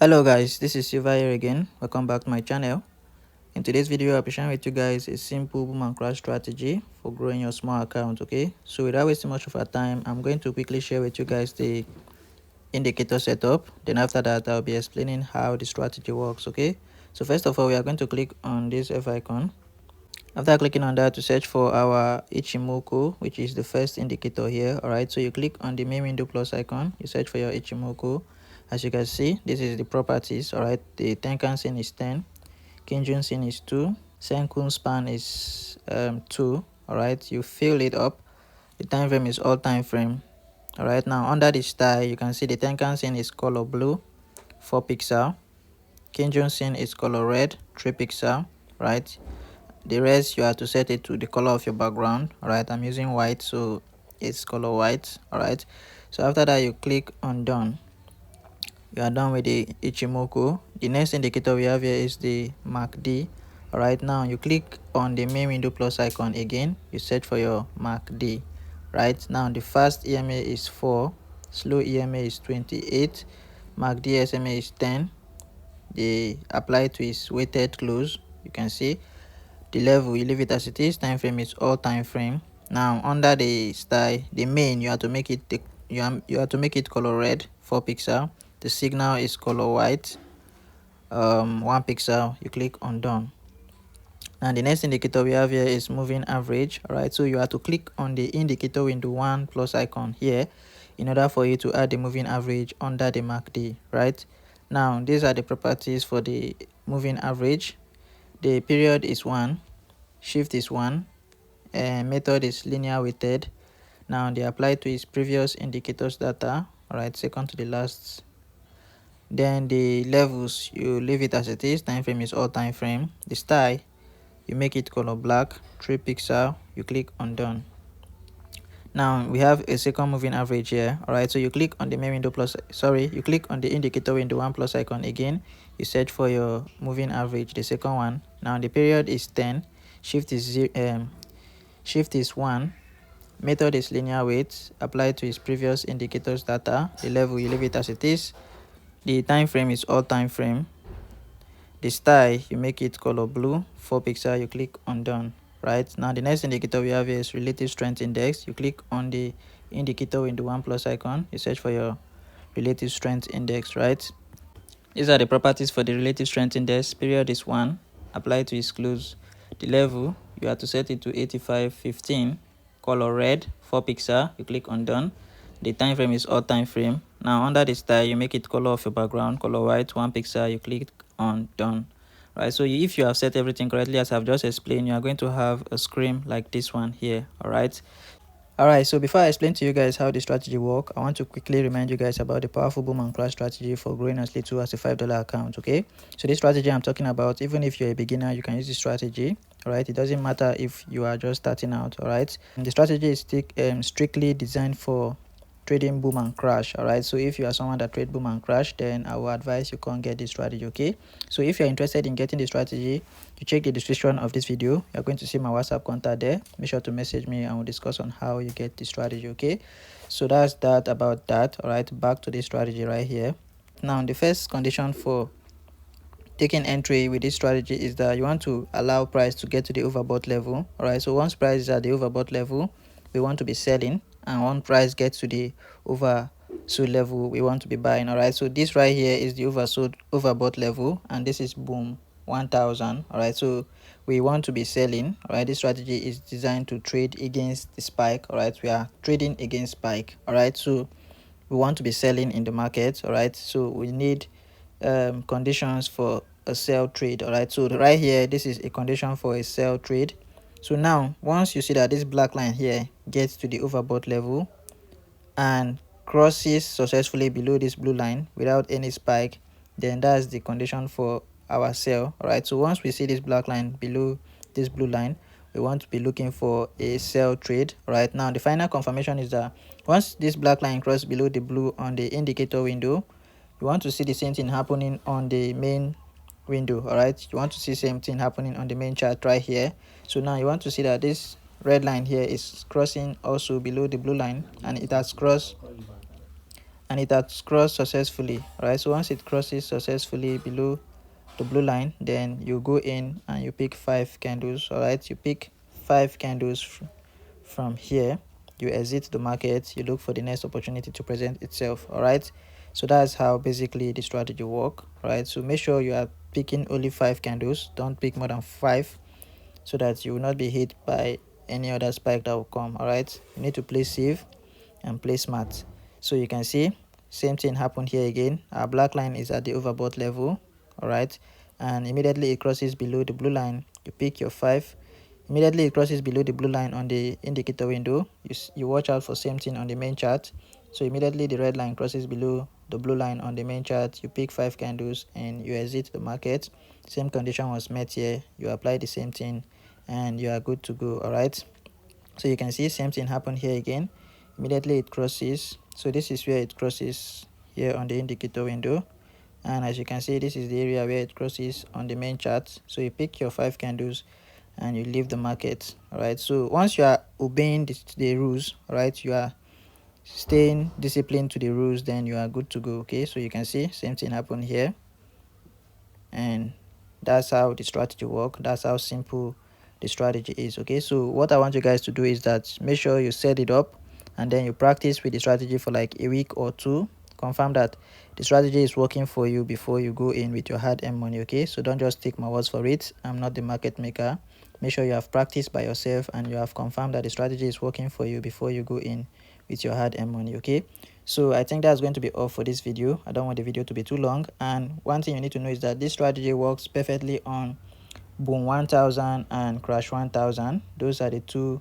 Hello guys, this is Silva here again. Welcome back to my channel. In today's video, I'll be sharing with you guys a simple boom and crash strategy for growing your small account. Okay, so without wasting much of our time, I'm going to quickly share with you guys the indicator setup. Then after that, I'll be explaining how the strategy works. Okay, so first of all, we are going to click on this F icon. After clicking on that, to search for our Ichimoku, which is the first indicator here. All right, so you click on the main window plus icon, you search for your Ichimoku. As you can see, this is the properties. All right, the Tenkan Sen is 10, Kinjun Sen is 2, Senkun span is 2. All right, you fill it up. The time frame is all time frame. All right, now under the style, you can see the Tenkan Sen is color blue, 4 pixel. Kinjun Sen is color red, 3 pixel. Right, the rest you have to set it to the color of your background. All right, I'm using white, so it's color white. All right, so after that, you click on done. You are done with the Ichimoku. The next indicator we have here is the MACD. All right, now you click on the main window plus icon again, you search for your MACD. Right, now the fast EMA is 4, slow EMA is 28, MACD SMA is 10. The apply to is weighted close. You can see the level, you leave it as it is. Time frame is all time frame. Now under the style, the main, you have to make it you have to make it color red, 4 pixel. The signal is color white, 1 pixel. You click on done. Now the next indicator we have here is moving average. All right, so you have to click on the indicator window 1 plus icon here in order for you to add the moving average under the MACD. Right, now these are the properties for the moving average. The period is 1, shift is 1, and method is linear weighted. Now they apply to its previous indicators data. All right, second to the last. Then the levels, you leave it as it is. Time frame is all time frame. The style, you make it color black, 3 pixel. You click on done. Now we have a second moving average here. All right, so you click on the main window plus, you click on the indicator window 1 plus icon again. You search for your moving average, the second one. Now the period is 10, shift is 1, method is linear weight, apply to its previous indicators data. The level, you leave it as it is. The time frame is all time frame. The style, you make it color blue, 4 pixel. You click on done. Right, now the next indicator we have here is relative strength index. You click on the indicator window 1 plus icon, you search for your relative strength index. Right, these are the properties for the relative strength index. Period is 1, apply to its close. The level, you have to set it to 8515, color red, 4 pixel. You click on done. The time frame is all time frame. Now under the style, you make it color of your background, color white, 1 pixel. You click on done. Right, so if you have set everything correctly as I've just explained, you are going to have a screen like this one here. All right, so before I explain to you guys how the strategy work, I want to quickly remind you guys about the powerful boom and crash strategy for growing as little as a $5 account. Okay, so this strategy I'm talking about, even if you're a beginner, you can use this strategy. All right, it doesn't matter if you are just starting out. All right, and the strategy is strictly designed for trading boom and crash. All right, so if you are someone that trade boom and crash, then I will advise you can't get this strategy. Okay, so if you're interested in getting the strategy, you check the description of this video. You're going to see my WhatsApp contact there. Make sure to message me and we'll discuss on how you get the strategy. Okay, so that's that about that. All right, back to the strategy right here. Now the first condition for taking entry with this strategy is that you want to allow price to get to the overbought level. All right, so once price is at the overbought level, we want to be selling, and once price gets to the oversold level, we want to be buying. All right, so this right here is the overbought level, and this is boom 1000. All right, so we want to be selling. All right, this strategy is designed to trade against the spike. All right, we are trading against spike. All right, so we want to be selling in the market. All right, so we need conditions for a sell trade. All right, so right here, this is a condition for a sell trade. So now once you see that this black line here gets to the overbought level and crosses successfully below this blue line without any spike, then that's the condition for our sell. All right, so once we see this black line below this blue line, we want to be looking for a sell trade. Right, now the final confirmation is that once this black line crosses below the blue on the indicator window, you want to see the same thing happening on the main window. All right, you want to see same thing happening on the main chart right here. So now you want to see that this red line here is crossing also below the blue line, and it has crossed and it has crossed successfully. All right, so once it crosses successfully below the blue line, then you go in and you pick 5 candles. All right, you pick 5 candles from here, you exit the market, you look for the next opportunity to present itself. All right, so that's how basically the strategy work. Right, so make sure you are picking only 5 candles, don't pick more than 5, so that you will not be hit by any other spike that will come. All right, you need to play safe and play smart. So you can see same thing happened here again. Our black line is at the overbought level. All right, and immediately it crosses below the blue line, you pick your 5. Immediately it crosses below the blue line on the indicator window, you watch out for same thing on the main chart. So immediately the red line crosses below the blue line on the main chart, you pick 5 candles and you exit the market. Same condition was met here, you apply the same thing and you are good to go. All right, so you can see same thing happened here again. Immediately it crosses, so this is where it crosses here on the indicator window, and as you can see, this is the area where it crosses on the main chart. So you pick your 5 candles and you leave the market. All right, so once you are obeying the rules, all right, you are staying disciplined to the rules, then you are good to go. Okay, so you can see same thing happen here, and that's how the strategy work. That's how simple the strategy is. Okay, so what I want you guys to do is that make sure you set it up and then you practice with the strategy for like a week or two. Confirm that the strategy is working for you before you go in with your hard-earned money. Okay, so don't just take my words for it. I'm not the market maker. Make sure you have practiced by yourself and you have confirmed that the strategy is working for you before you go in with your hard-earned money. Okay, so I think that's going to be all for this video. I don't want the video to be too long, and one thing you need to know is that this strategy works perfectly on boom 1000 and crash 1000. Those are the two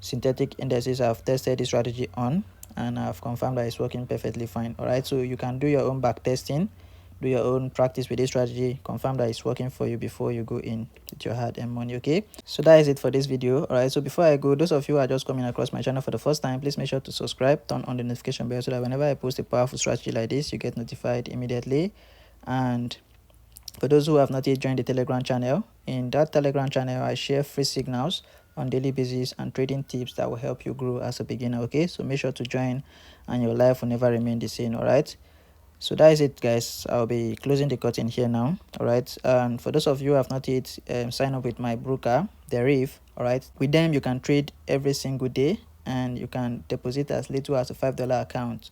synthetic indices I've tested this strategy on, and I've confirmed that it's working perfectly fine. All right, so you can do your own back testing, do your own practice with this strategy, confirm that it's working for you before you go in with your hard-earned money. Okay, so that is it for this video. All right, so before I go, those of you who are just coming across my channel for the first time, please make sure to subscribe, turn on the notification bell so that whenever I post a powerful strategy like this, you get notified immediately. And for those who have not yet joined the Telegram channel, in that Telegram channel I share free signals on daily basis and trading tips that will help you grow as a beginner. Okay, so make sure to join and your life will never remain the same. All right, so that is it, guys. I'll be closing the curtain here now. All right, and for those of you who have not yet signed up with my broker, the Reef, all right, with them you can trade every single day and you can deposit as little as a $5 account.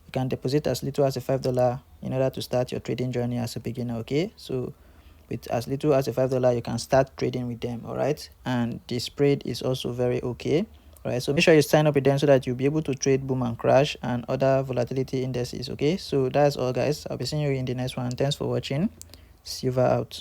You can deposit as little as a $5 in order to start your trading journey as a beginner. Okay, so with as little as a $5 you can start trading with them. All right, and the spread is also very okay. All right, so make sure you sign up with them so that you'll be able to trade boom and crash and other volatility indices. Okay, so that's all, guys. I'll be seeing you in the next one. Thanks for watching. Silver out.